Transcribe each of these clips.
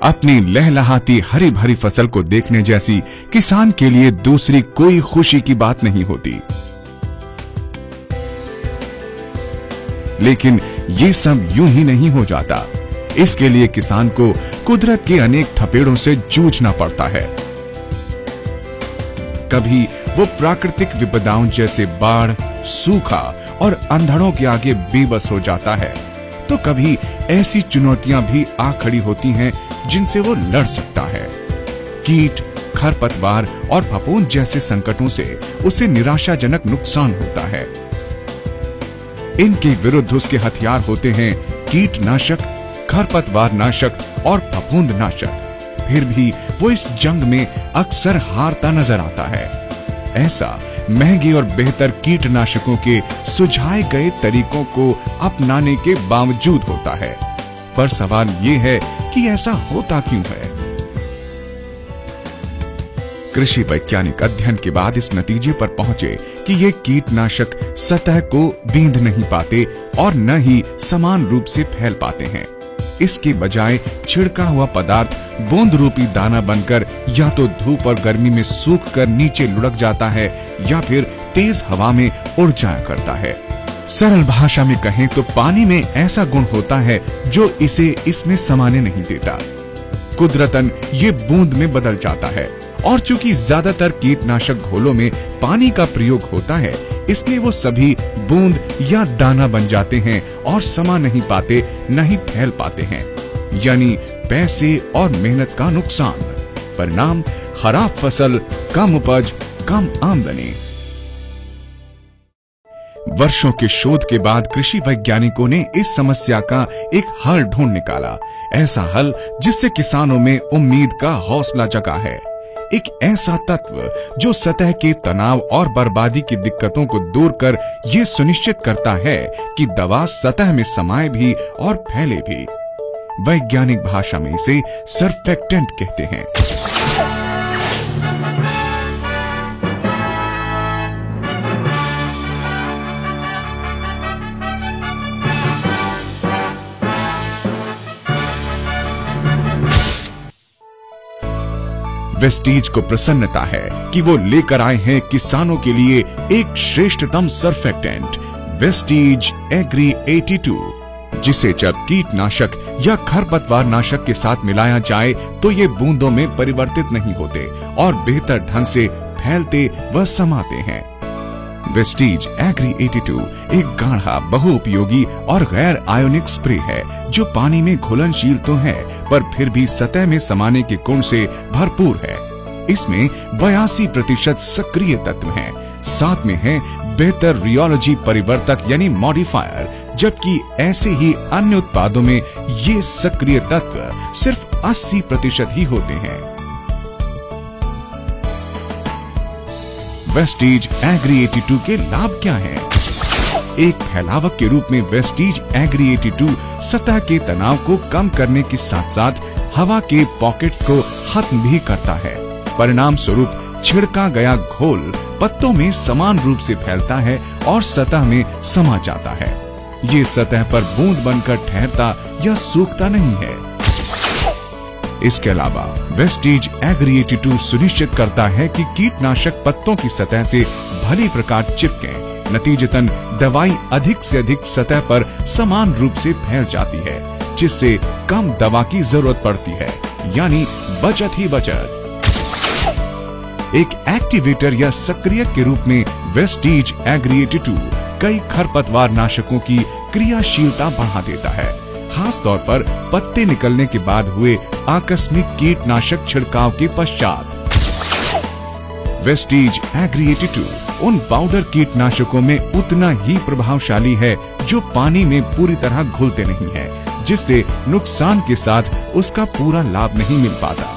अपनी लहलहाती हरी भरी फसल को देखने जैसी किसान के लिए दूसरी कोई खुशी की बात नहीं होती। लेकिन ये सब यूं ही नहीं हो जाता। इसके लिए किसान को कुदरत के अनेक थपेड़ों से जूझना पड़ता है। कभी वो प्राकृतिक विपदाओं जैसे बाढ़, सूखा और अंधड़ों के आगे बेबस हो जाता है, तो कभी ऐसी चुनौतियां भी आ खड़ी होती हैं जिनसे वो लड़ सकता है। कीट, खरपतवार और फफूंद जैसे संकटों से उसे निराशाजनक नुकसान होता है। इनके विरुद्ध उसके हथियार होते हैं कीटनाशक, खरपतवार नाशक और फफूंद नाशक। फिर भी वो इस जंग में अक्सर हारता नजर आता है। ऐसा महंगे और बेहतर कीटनाशकों के सुझाए गए तरीकों को अपनाने के बावजूद होता है। पर सवाल ये है कि ऐसा होता क्यों है? कृषि वैज्ञानिक अध्ययन के बाद इस नतीजे पर पहुंचे कि ये कीटनाशक सतह को बींध नहीं पाते और न ही समान रूप से फैल पाते हैं। इसके बजाय छिड़का हुआ पदार्थ बूंद रूपी दाना बनकर या तो धूप और गर्मी में सूख कर नीचे लुढ़क जाता है या फिर तेज हवा में उड़ जाया करता है। सरल भाषा में कहें तो पानी में ऐसा गुण होता है जो इसे इसमें समाने नहीं देता। कुदरतन ये बूंद में बदल जाता है। और चूंकि ज्यादातर कीटनाशक घोलों में पानी का प्रयोग होता है, इसलिए वो सभी बूंद या दाना बन जाते हैं और समा नहीं पाते, नहीं फैल पाते हैं। यानी पैसे और मेहनत का नुकसान। परिणाम खराब फसल, कम उपज, कम आमदनी। वर्षों के शोध के बाद कृषि वैज्ञानिकों ने इस समस्या का एक हल ढूंढ निकाला। ऐसा हल जिससे किसानों में उम्मीद का हौसला जगा है। एक ऐसा तत्व जो सतह के तनाव और बर्बादी की दिक्कतों को दूर कर ये सुनिश्चित करता है कि दवा सतह में समाये भी और फैले भी। वैज्ञानिक भाषा में इसे सर्फेक्टेंट कहते हैं। वेस्टीज को प्रसन्नता है कि वो लेकर आए हैं किसानों के लिए एक श्रेष्ठतम सर्फेक्टेंट, वेस्टीज एग्री 82, जिसे जब कीटनाशक या खरपतवार नाशक के साथ मिलाया जाए तो ये बूंदों में परिवर्तित नहीं होते और बेहतर ढंग से फैलते व समाते हैं। वेस्टीज एग्री 82 एक गाढ़ा, बहुउपयोगी और गैर आयोनिक स्प्रे है जो पानी में घुलनशील तो है पर फिर भी सतह में समाने के गुण से भरपूर है। इसमें 82% सक्रिय तत्व हैं। साथ में है बेहतर रियोलॉजी परिवर्तक यानी मॉडिफायर, जबकि ऐसे ही अन्य उत्पादों में ये सक्रिय तत्व सिर्फ 80% ही होते हैं। वेस्टीज एग्री 82 के लाभ क्या हैं? एक फैलावक के रूप में वेस्टीज एग्री 82 सतह के तनाव को कम करने के साथ साथ हवा के पॉकेट्स को खत्म भी करता है। परिणाम स्वरूप छिड़का गया घोल पत्तों में समान रूप से फैलता है और सतह में समा जाता है। ये सतह पर बूंद बनकर ठहरता या सूखता नहीं है। इसके अलावा वेस्टीज एग्री 82 सुनिश्चित करता है कि कीटनाशक पत्तों की सतह से भली प्रकार चिपके। नतीजतन दवाई अधिक से अधिक सतह पर समान रूप से फैल जाती है, जिससे कम दवा की जरूरत पड़ती है, यानी बचत ही बचत। एक एक्टिवेटर या सक्रियक के रूप में वेस्टीज एग्री 82 कई खरपतवार नाशकों की क्रियाशीलता बढ़ा देता है, खास तौर पर पत्ते निकलने के बाद हुए आकस्मिक कीटनाशक छिड़काव के पश्चात। वेस्टीज एग्री 82 उन पाउडर कीटनाशकों में उतना ही प्रभावशाली है जो पानी में पूरी तरह घुलते नहीं है, जिससे नुकसान के साथ उसका पूरा लाभ नहीं मिल पाता।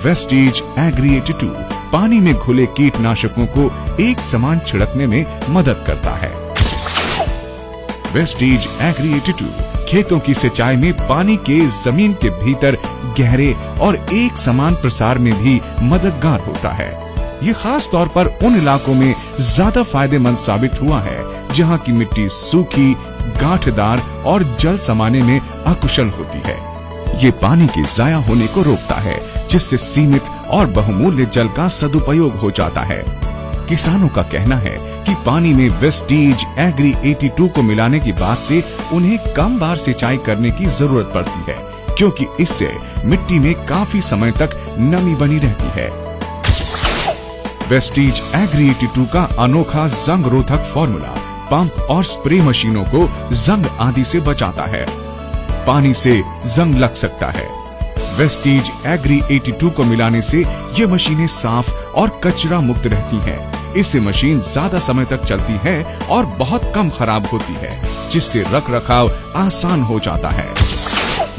वेस्टीज एग्री 82 पानी में घुले कीटनाशकों को एक समान छिड़कने में मदद करता है। वेस्टीज एग्री 82 खेतों की सिंचाई में पानी के जमीन के भीतर गहरे और एक समान प्रसार में भी मददगार होता है। ये खास तौर पर उन इलाकों में ज्यादा फायदेमंद साबित हुआ है जहां की मिट्टी सूखी, गांठदार और जल समाने में अकुशल होती है। ये पानी के जाया होने को रोकता है, जिससे सीमित और बहुमूल्य जल का सदुपयोग हो जाता है। किसानों का कहना है कि पानी में वेस्टीज एग्री 82 को मिलाने के बाद से उन्हें कम बार सिंचाई करने की जरूरत पड़ती है, क्योंकि इससे मिट्टी में काफी समय तक नमी बनी रहती है। वेस्टीज एग्री 82 का अनोखा जंग रोधक फॉर्मूला पंप और स्प्रे मशीनों को जंग आदि से बचाता है। पानी से जंग लग सकता है। वेस्टीज एग्री 82 को मिलाने से ये मशीनें साफ और कचरा मुक्त रहती हैं। इससे मशीन ज्यादा समय तक चलती है और बहुत कम खराब होती है, जिससे रखरखाव आसान हो जाता है।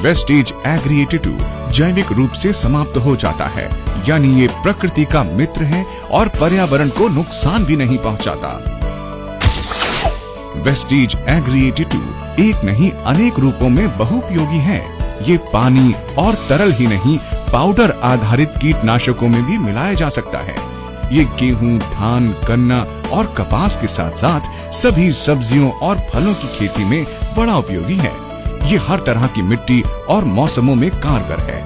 वेस्टीज एग्री 82 जैविक रूप से समाप्त हो जाता है, यानी ये प्रकृति का मित्र है और पर्यावरण को नुकसान भी नहीं पहुंचाता। वेस्टीज एग्री 82 एक नहीं अनेक रूपों में बहुपयोगी है। ये पानी और तरल ही नहीं, पाउडर आधारित कीटनाशकों में भी मिलाया जा सकता है। ये गेहूं, धान, गन्ना और कपास के साथ साथ सभी सब्जियों और फलों की खेती में बड़ा उपयोगी है। ये हर तरह की मिट्टी और मौसमों में कारगर है।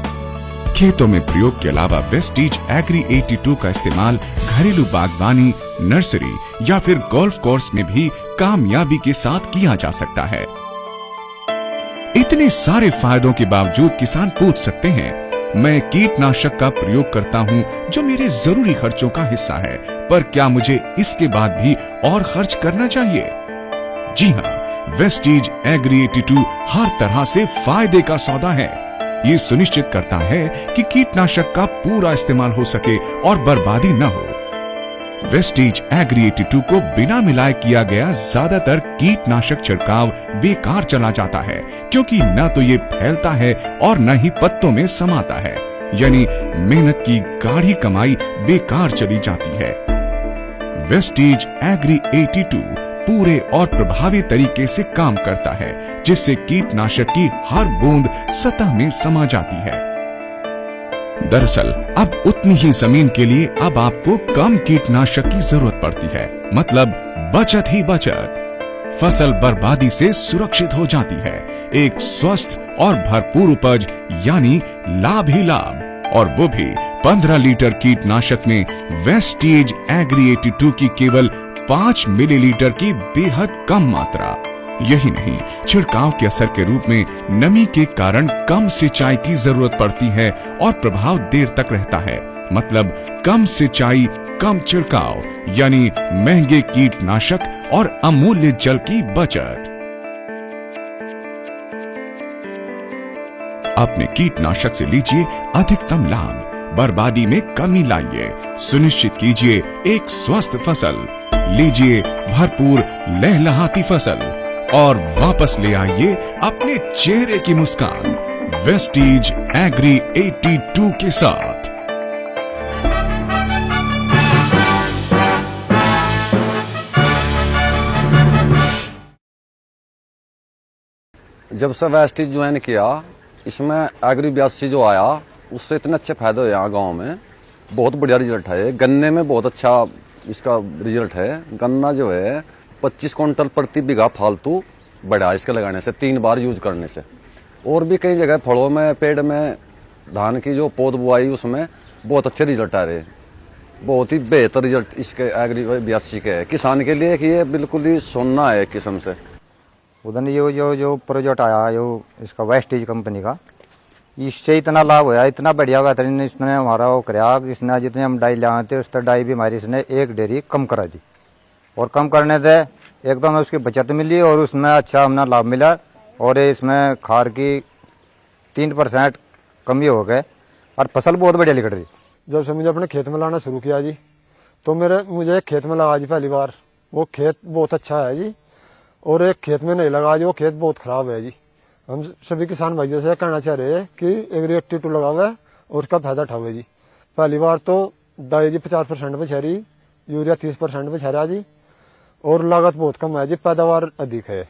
खेतों में प्रयोग के अलावा वेस्टीज एग्री 82 का इस्तेमाल घरेलू बागवानी, नर्सरी या फिर गोल्फ कोर्स में भी कामयाबी के साथ किया जा सकता है। इतने सारे फायदों के बावजूद किसान पूछ सकते हैं, मैं कीटनाशक का प्रयोग करता हूं जो मेरे जरूरी खर्चों का हिस्सा है, पर क्या मुझे इसके बाद भी और खर्च करना चाहिए? जी हाँ, वेस्टीज एग्री 82 हर तरह से फायदे का सौदा है। ये सुनिश्चित करता है कि कीटनाशक का पूरा इस्तेमाल हो सके और बर्बादी न हो। वेस्टीज एग्री 82 को बिना मिलाए किया गया ज्यादातर कीटनाशक छिड़काव बेकार चला जाता है, क्योंकि न तो ये फैलता है और न ही पत्तों में समाता है, यानी मेहनत की गाढ़ी कमाई बेकार चली जाती है। वेस्टीज एग्री 82 पूरे और प्रभावी तरीके से काम करता है, जिससे कीटनाशक की हर बूंद सतह में समा जाती है। दरअसल अब उतनी ही जमीन के लिए अब आपको कम कीटनाशक की जरूरत पड़ती है, मतलब बचत ही बचत। फसल बर्बादी से सुरक्षित हो जाती है। एक स्वस्थ और भरपूर उपज, यानी लाभ ही लाभ, और वो भी 15 लीटर कीटनाशक में वेस्टीज एग्री 82 की केवल 5 मिलीलीटर की बेहद कम मात्रा। यही नहीं, छिड़काव के असर के रूप में नमी के कारण कम सिंचाई की जरूरत पड़ती है और प्रभाव देर तक रहता है, मतलब कम सिंचाई, कम छिड़काव, यानी महंगे कीटनाशक और अमूल्य जल की बचत। अपने कीटनाशक से लीजिए अधिकतम लाभ, बर्बादी में कमी लाइए, सुनिश्चित कीजिए एक स्वस्थ फसल, लीजिए भरपूर लहलहाती फसल और वापस ले आइए अपने चेहरे की मुस्कान वेस्टीज एग्री 82 के साथ। जब से वेस्टीज ज्वाइन किया, इसमें एग्री 82 जो आया, उससे इतने अच्छे फायदे हुए यहाँ गाँव में। बहुत बढ़िया रिजल्ट है। गन्ने में बहुत अच्छा इसका रिजल्ट है। गन्ना जो है 25 क्विंटल प्रति बीघा फालतू बढ़ा इसके लगाने से, 3 बार यूज करने से। और भी कई जगह फलों में, पेड़ में, धान की जो पौध बुआई, उसमें बहुत अच्छे रिजल्ट आ रहे। बहुत ही बेहतर रिजल्ट इसके एग्री 82 के है किसान के लिए, कि ये बिल्कुल ही सोना है एक किस्म से। उधर जो प्रोजेक्ट आया जो इसका वेस्टीज कंपनी का, इससे इतना लाभ होया, इतना बढ़िया होगा। इसने हमारा वो कराया, इसने जितने हम डाई लाए थे उस डाई भी हमारी इसने 1 डेयरी कम करा दी, और कम करने से एकदम उसकी बचत मिली और उसमें अच्छा हमने लाभ मिला। और इसमें खार की 3% कमी हो गए और फसल बहुत बढ़िया निकल रही। जब से मुझे अपने खेत में लाना शुरू किया जी, तो मुझे एक खेत में लगा जी पहली बार। वो खेत बहुत अच्छा है जी, और एक खेत में नहीं लगा जी, वो खेत बहुत खराब है जी। हम सभी किसान भाइयों से कहना चाह रहे हैं कि एग्री 82 लगावे और उसका फायदा उठावे जी। पहली बार तो डाई जी 50% बचा रही, यूरिया 30% बचा रहा जी, और लागत बहुत कम है जी, पैदावार अधिक है।